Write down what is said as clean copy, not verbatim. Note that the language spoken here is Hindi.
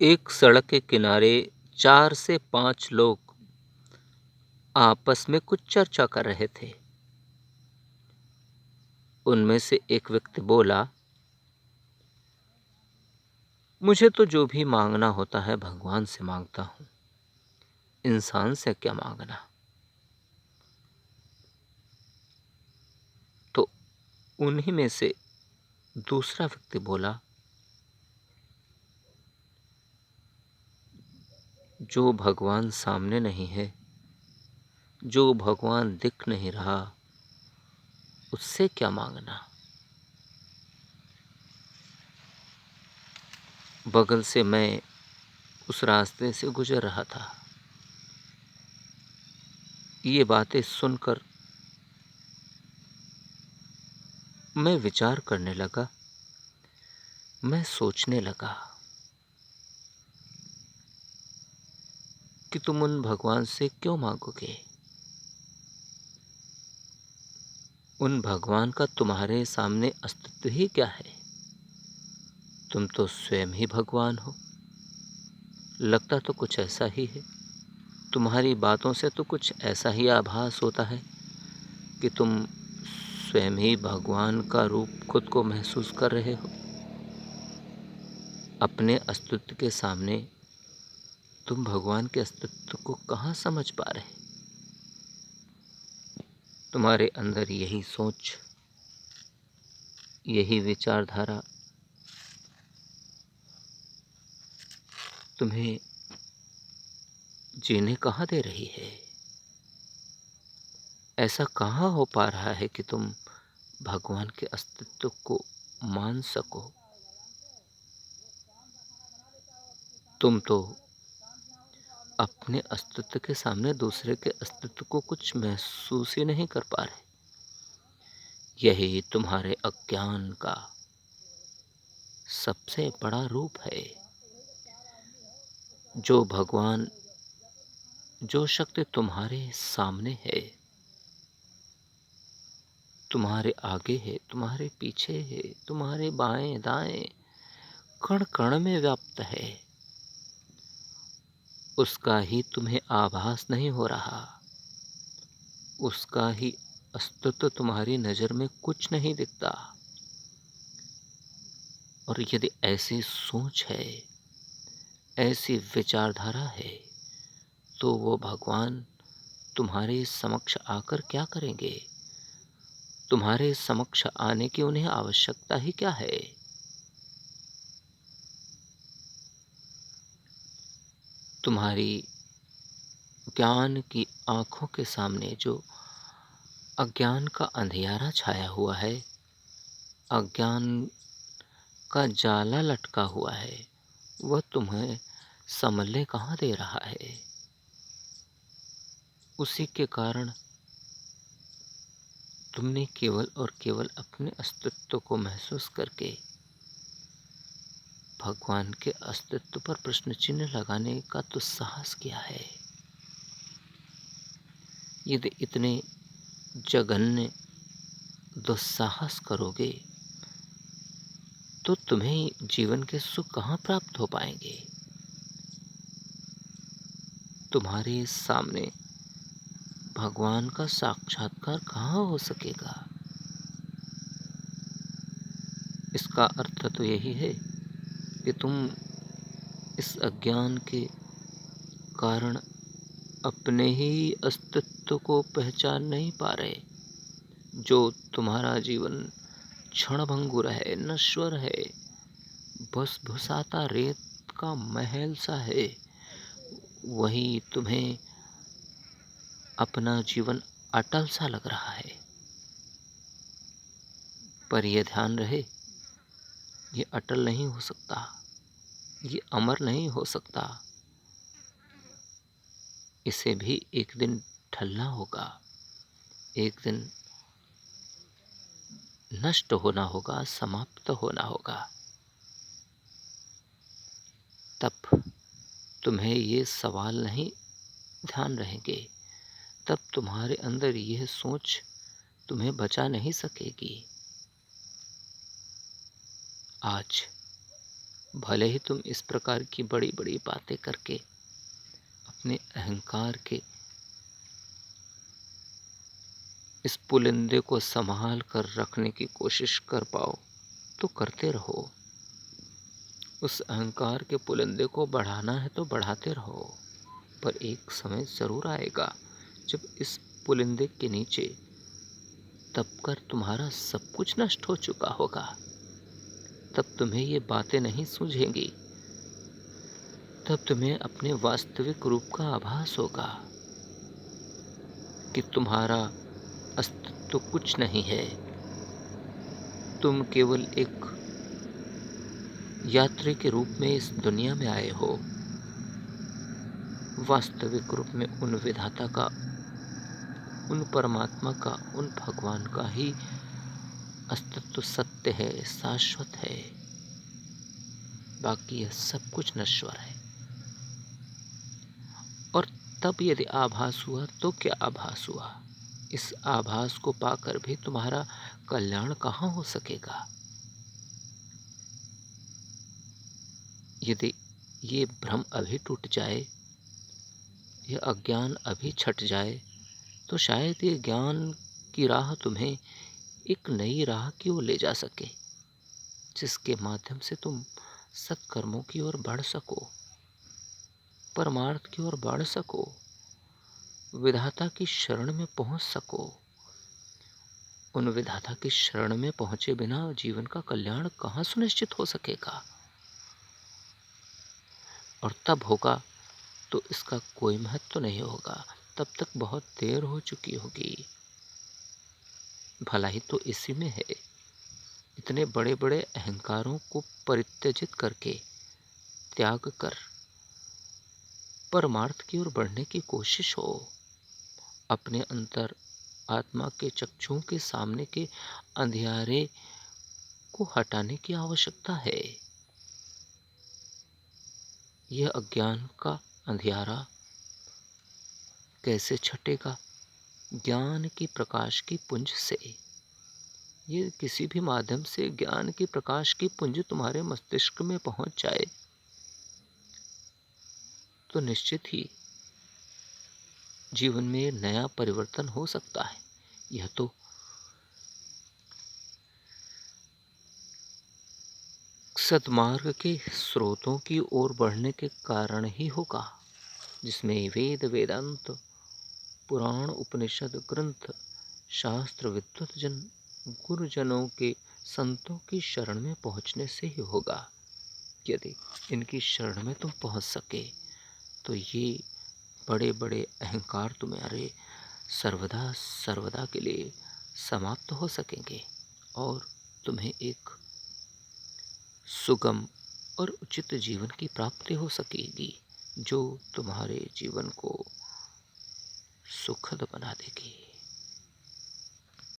एक सड़क के किनारे 4 से 5 लोग आपस में कुछ चर्चा कर रहे थे। उनमें से एक व्यक्ति बोला, मुझे तो जो भी मांगना होता है भगवान से मांगता हूँ, इंसान से क्या मांगना। तो उन्हीं में से दूसरा व्यक्ति बोला, जो भगवान सामने नहीं है, जो भगवान दिख नहीं रहा, उससे क्या मांगना। बगल से मैं उस रास्ते से गुजर रहा था। ये बातें सुनकर मैं विचार करने लगा, मैं सोचने लगा कि तुम उन भगवान से क्यों मांगोगे। उन भगवान का तुम्हारे सामने अस्तित्व ही क्या है। तुम तो स्वयं ही भगवान हो। लगता तो कुछ ऐसा ही है। तुम्हारी बातों से तो कुछ ऐसा ही आभास होता है कि तुम स्वयं ही भगवान का रूप खुद को महसूस कर रहे हो। अपने अस्तित्व के सामने तुम भगवान के अस्तित्व को कहाँ समझ पा रहे। तुम्हारे अंदर यही सोच, यही विचारधारा तुम्हें जीने कहाँ दे रही है। ऐसा कहाँ हो पा रहा है कि तुम भगवान के अस्तित्व को मान सको। तुम तो अपने अस्तित्व के सामने दूसरे के अस्तित्व को कुछ महसूस ही नहीं कर पा रहे। यही तुम्हारे अज्ञान का सबसे बड़ा रूप है। जो भगवान, जो शक्ति तुम्हारे सामने है, तुम्हारे आगे है, तुम्हारे पीछे है, तुम्हारे बाएं दाएं, कण कण में व्याप्त है, उसका ही तुम्हें आभास नहीं हो रहा। उसका ही अस्तित्व तुम्हारी नजर में कुछ नहीं दिखता। और यदि ऐसी सोच है, ऐसी विचारधारा है, तो वो भगवान तुम्हारे समक्ष आकर क्या करेंगे। तुम्हारे समक्ष आने की उन्हें आवश्यकता ही क्या है। तुम्हारी ज्ञान की आंखों के सामने जो अज्ञान का अंधियारा छाया हुआ है, अज्ञान का जाला लटका हुआ है, वह तुम्हें संभलने कहाँ दे रहा है। उसी के कारण तुमने केवल और केवल अपने अस्तित्व को महसूस करके भगवान के अस्तित्व पर प्रश्न चिन्ह लगाने का तो साहस किया है। यदि इतने जघन्य दुस्साहस करोगे तो तुम्हें जीवन के सुख कहाँ प्राप्त हो पाएंगे। तुम्हारे सामने भगवान का साक्षात्कार कहाँ हो सकेगा। इसका अर्थ तो यही है कि तुम इस अज्ञान के कारण अपने ही अस्तित्व को पहचान नहीं पा रहे। जो तुम्हारा जीवन क्षणभंगुर है, नश्वर है, बस भुसाता रेत का महल सा है, वही तुम्हें अपना जीवन अटल सा लग रहा है। पर यह ध्यान रहे, ये अटल नहीं हो सकता, ये अमर नहीं हो सकता। इसे भी एक दिन ढलना होगा, एक दिन नष्ट होना होगा, समाप्त होना होगा। तब तुम्हें ये सवाल नहीं ध्यान रहेंगे, तब तुम्हारे अंदर यह सोच तुम्हें बचा नहीं सकेगी। आज भले ही तुम इस प्रकार की बड़ी बड़ी बातें करके अपने अहंकार के इस पुलिंदे को संभाल कर रखने की कोशिश कर पाओ तो करते रहो। उस अहंकार के पुलिंदे को बढ़ाना है तो बढ़ाते रहो, पर एक समय जरूर आएगा जब इस पुलिंदे के नीचे दबकर तुम्हारा सब कुछ नष्ट हो चुका होगा। तब तुम्हें ये बातें नहीं सूझेंगी, तब तुम्हें अपने वास्तविक रूप का आभास होगा कि तुम्हारा अस्तित्व कुछ नहीं है। तुम केवल एक यात्री के रूप में इस दुनिया में आए हो। वास्तविक रूप में उन विधाता का, उन परमात्मा का, उन भगवान का ही अस्तित्व सत्य है, शाश्वत है। बाकी यह सब कुछ नश्वर है। और तब यदि आभास हुआ तो क्या आभास हुआ? इस आभास को पाकर भी तुम्हारा कल्याण कहाँ हो सकेगा? यदि ये भ्रम अभी टूट जाए, यह अज्ञान अभी छट जाए, तो शायद ये ज्ञान की राह तुम्हें एक नई राह की ओर ले जा सके, जिसके माध्यम से तुम सत्कर्मों की ओर बढ़ सको, परमार्थ की ओर बढ़ सको, विधाता की शरण में पहुंच सको। उन विधाता की शरण में पहुंचे बिना जीवन का कल्याण कहाँ सुनिश्चित हो सकेगा? और तब होगा तो इसका कोई महत्व नहीं होगा, तब तक बहुत देर हो चुकी होगी। भलाई तो इसी में है। इतने बड़े बड़े अहंकारों को परित्यजित करके, त्याग कर परमार्थ की ओर बढ़ने की कोशिश हो। अपने अंतर आत्मा के चक्षुओं के सामने के अंधियारे को हटाने की आवश्यकता है। यह अज्ञान का अंधियारा कैसे छटेगा? ज्ञान की प्रकाश की पुंज से। ये किसी भी माध्यम से ज्ञान की प्रकाश की पुंज तुम्हारे मस्तिष्क में पहुंच जाए तो निश्चित ही जीवन में नया परिवर्तन हो सकता है। यह तो सद्मार्ग के स्रोतों की ओर बढ़ने के कारण ही होगा, जिसमें वेद वेदांत पुराण उपनिषद ग्रंथ शास्त्र विद्वत जन गुरुजनों के संतों की शरण में पहुंचने से ही होगा। यदि इनकी शरण में तुम पहुंच सके तो ये बड़े बड़े अहंकार तुम्हारे सर्वदा सर्वदा के लिए समाप्त हो सकेंगे और तुम्हें एक सुगम और उचित जीवन की प्राप्ति हो सकेगी, जो तुम्हारे जीवन को सुखद बना देगी।